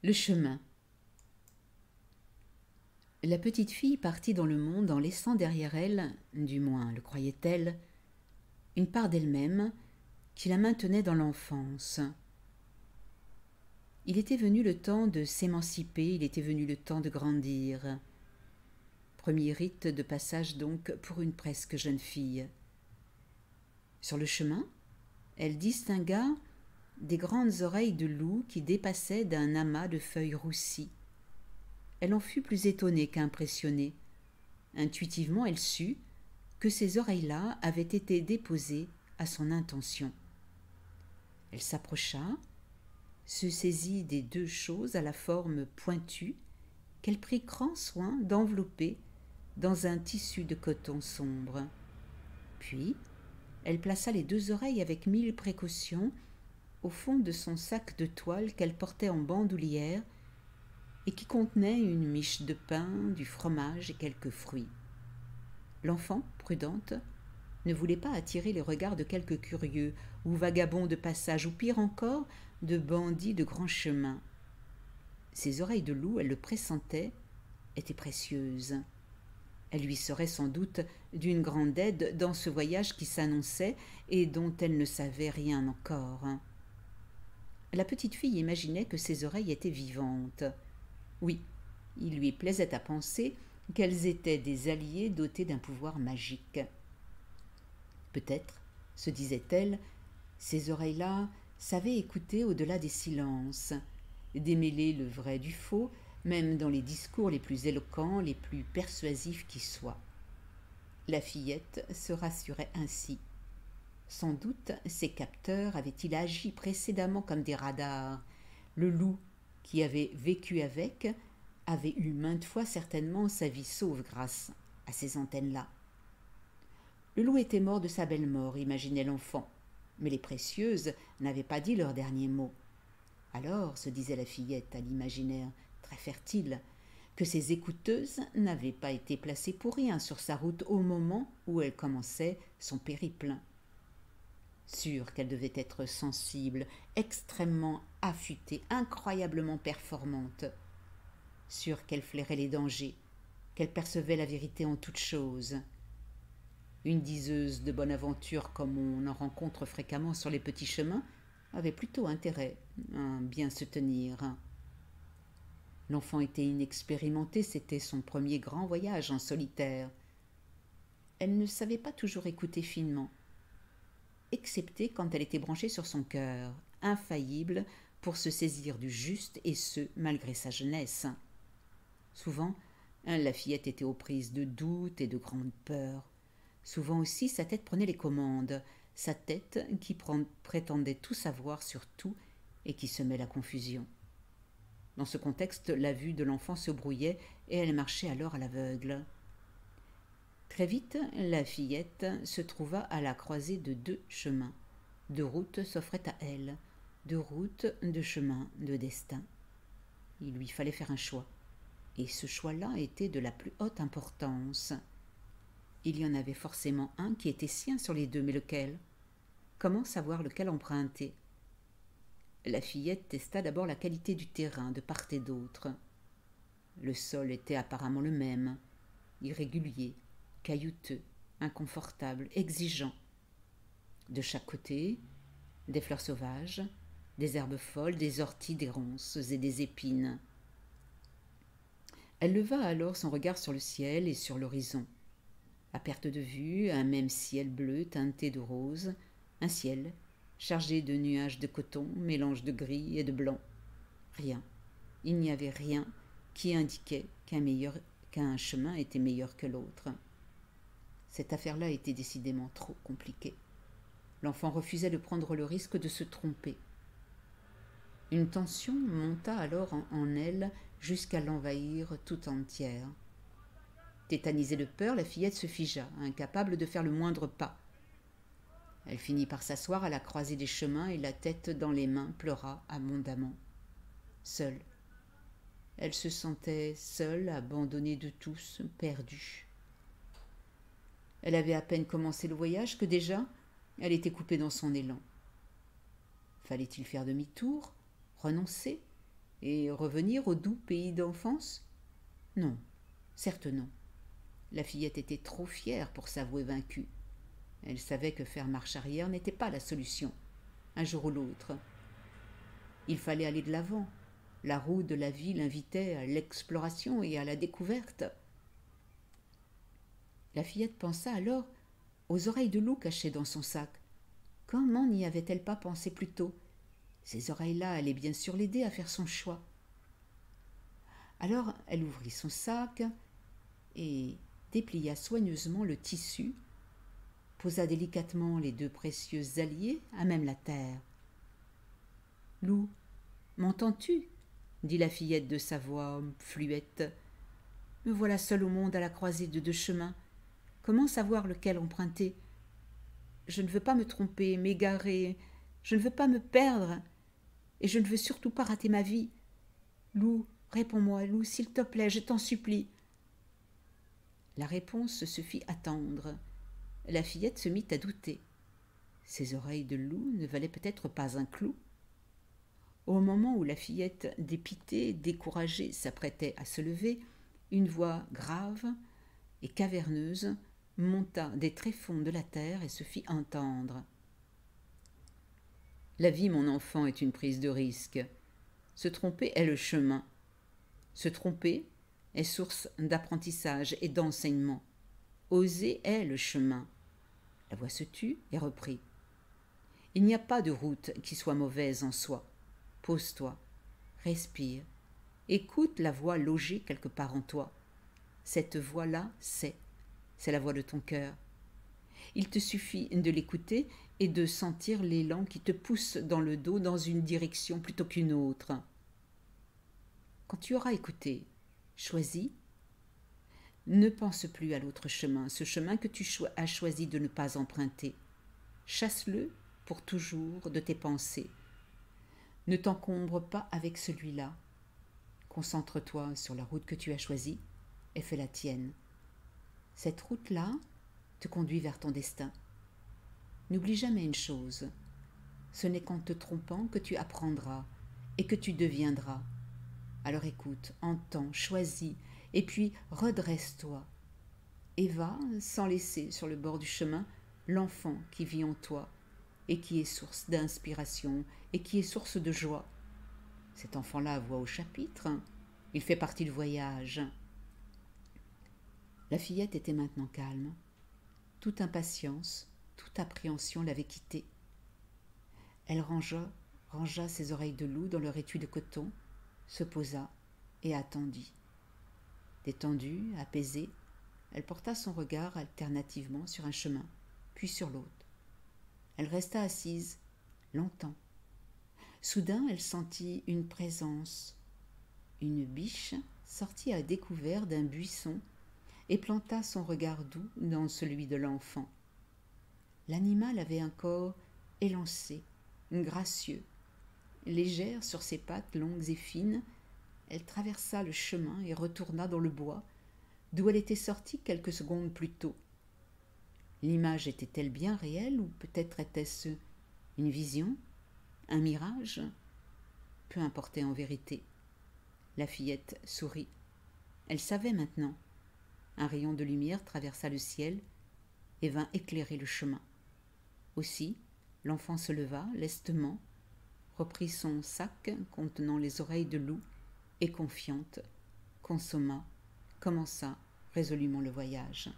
Le chemin. La petite fille partit dans le monde en laissant derrière elle, du moins le croyait-elle, une part d'elle-même qui la maintenait dans l'enfance. Il était venu le temps de s'émanciper, il était venu le temps de grandir. Premier rite de passage donc pour une presque jeune fille. Sur le chemin, elle distingua des grandes oreilles de loup qui dépassaient d'un amas de feuilles roussies. Elle en fut plus étonnée qu'impressionnée. Intuitivement, elle sut que ces oreilles-là avaient été déposées à son intention. Elle s'approcha, se saisit des deux choses à la forme pointue qu'elle prit grand soin d'envelopper dans un tissu de coton sombre. Puis, elle plaça les deux oreilles avec 1000 précautions au fond de son sac de toile qu'elle portait en bandoulière et qui contenait une miche de pain, du fromage et quelques fruits. L'enfant, prudente, ne voulait pas attirer les regards de quelques curieux ou vagabonds de passage, ou pire encore, de bandits de grand chemin. Ses oreilles de loup, elle le pressentait, étaient précieuses. Elles lui seraient sans doute d'une grande aide dans ce voyage qui s'annonçait et dont elle ne savait rien encore. La petite fille imaginait que ses oreilles étaient vivantes. Oui, il lui plaisait à penser qu'elles étaient des alliés dotés d'un pouvoir magique. Peut-être, se disait-elle, ces oreilles-là savaient écouter au-delà des silences, démêler le vrai du faux, même dans les discours les plus éloquents, les plus persuasifs qui soient. La fillette se rassurait ainsi. Sans doute ses capteurs avaient-ils agi précédemment comme des radars. Le loup, qui avait vécu avec, avait eu maintes fois certainement sa vie sauve grâce à ces antennes-là. Le loup était mort de sa belle mort, imaginait l'enfant, mais les précieuses n'avaient pas dit leur dernier mot. Alors, se disait la fillette à l'imaginaire très fertile, que ces écouteuses n'avaient pas été placées pour rien sur sa route au moment où elle commençait son périple. Sûre qu'elle devait être sensible, extrêmement affûtée, incroyablement performante. Sûre qu'elle flairait les dangers, qu'elle percevait la vérité en toutes choses. Une diseuse de bonne aventure comme on en rencontre fréquemment sur les petits chemins avait plutôt intérêt à bien se tenir. L'enfant était inexpérimentée, c'était son premier grand voyage en solitaire. Elle ne savait pas toujours écouter finement, excepté quand elle était branchée sur son cœur, infaillible pour se saisir du juste, et ce, malgré sa jeunesse. Souvent, la fillette était aux prises de doutes et de grandes peurs. Souvent aussi, sa tête prenait les commandes, sa tête qui prétendait tout savoir sur tout et qui semait la confusion. Dans ce contexte, la vue de l'enfant se brouillait et elle marchait alors à l'aveugle. Très vite, la fillette se trouva à la croisée de deux chemins. Deux routes s'offraient à elle, deux routes, deux chemins, deux destins. Il lui fallait faire un choix, et ce choix-là était de la plus haute importance. Il y en avait forcément un qui était sien sur les deux, mais lequel? Comment savoir lequel emprunter? La fillette testa d'abord la qualité du terrain de part et d'autre. Le sol était apparemment le même, irrégulier, caillouteux, inconfortable, exigeant. De chaque côté, des fleurs sauvages, des herbes folles, des orties, des ronces et des épines. Elle leva alors son regard sur le ciel et sur l'horizon. À perte de vue, un même ciel bleu teinté de rose, un ciel chargé de nuages de coton, mélange de gris et de blanc. Rien, il n'y avait rien qui indiquait qu'un chemin était meilleur que l'autre. Cette affaire-là était décidément trop compliquée. L'enfant refusait de prendre le risque de se tromper. Une tension monta alors en elle jusqu'à l'envahir tout entière. Tétanisée de peur, la fillette se figea, incapable de faire le moindre pas. Elle finit par s'asseoir à la croisée des chemins et la tête dans les mains pleura abondamment. Seule. Elle se sentait seule, abandonnée de tous, perdue. Elle avait à peine commencé le voyage que déjà elle était coupée dans son élan. Fallait-il faire demi-tour, renoncer, Et revenir au doux pays d'enfance? Non, certes non. La fillette était trop fière pour s'avouer vaincue. Elle savait que faire marche arrière n'était pas la solution, un jour ou l'autre. Il fallait aller de l'avant. La roue de la vie l'invitait à l'exploration et à la découverte. La fillette pensa alors aux oreilles de loup cachées dans son sac. Comment n'y avait-elle pas pensé plus tôt? Ces oreilles-là allaient bien sûr l'aider à faire son choix. Alors elle ouvrit son sac et déplia soigneusement le tissu, posa délicatement les deux précieux alliés à même la terre. « Loup, m'entends-tu » dit la fillette de sa voix fluette. « Me voilà seule au monde à la croisée de deux chemins. Comment savoir lequel emprunter? Je ne veux pas me tromper, m'égarer, je ne veux pas me perdre, et je ne veux surtout pas rater ma vie. Loup, réponds-moi, Loup, s'il te plaît, je t'en supplie. » La réponse se fit attendre. La fillette se mit à douter. Ses oreilles de loup ne valaient peut-être pas un clou. Au moment où la fillette, dépitée, découragée, s'apprêtait à se lever, une voix grave et caverneuse monta des tréfonds de la terre et se fit entendre. « La vie, mon enfant, est une prise de risque. Se tromper est le chemin. Se tromper est source d'apprentissage et d'enseignement. Oser est le chemin. » La voix se tut et reprit. « Il n'y a pas de route qui soit mauvaise en soi. Pose-toi, respire, écoute la voix logée quelque part en toi. Cette voix-là, c'est la voix de ton cœur. Il te suffit de l'écouter et de sentir l'élan qui te pousse dans le dos dans une direction plutôt qu'une autre. Quand tu auras écouté, choisi, ne pense plus à l'autre chemin, ce chemin que tu as choisi de ne pas emprunter. Chasse-le pour toujours de tes pensées. Ne t'encombre pas avec celui-là. Concentre-toi sur la route que tu as choisie et fais la tienne. Cette route-là te conduit vers ton destin. N'oublie jamais une chose, ce n'est qu'en te trompant que tu apprendras et que tu deviendras. Alors écoute, entends, choisis, et puis redresse-toi. Et va, sans laisser sur le bord du chemin, l'enfant qui vit en toi et qui est source d'inspiration et qui est source de joie. Cet enfant-là voit au chapitre, il fait partie du voyage. La fillette était maintenant calme. Toute impatience, toute appréhension l'avait quittée. Elle rangea ses oreilles de loup dans leur étui de coton, se posa et attendit. Détendue, apaisée, elle porta son regard alternativement sur un chemin, puis sur l'autre. Elle resta assise, longtemps. Soudain, elle sentit une présence. Une biche sortit à découvert d'un buisson et planta son regard doux dans celui de l'enfant. L'animal avait un corps élancé, gracieux. Légère sur ses pattes longues et fines, elle traversa le chemin et retourna dans le bois, d'où elle était sortie quelques secondes plus tôt. L'image était-elle bien réelle ou peut-être était-ce une vision, un mirage? Peu importait en vérité. La fillette sourit. Elle savait maintenant. Un rayon de lumière traversa le ciel et vint éclairer le chemin. Aussi, l'enfant se leva lestement, reprit son sac contenant les oreilles de loup et confiante, commença résolument le voyage.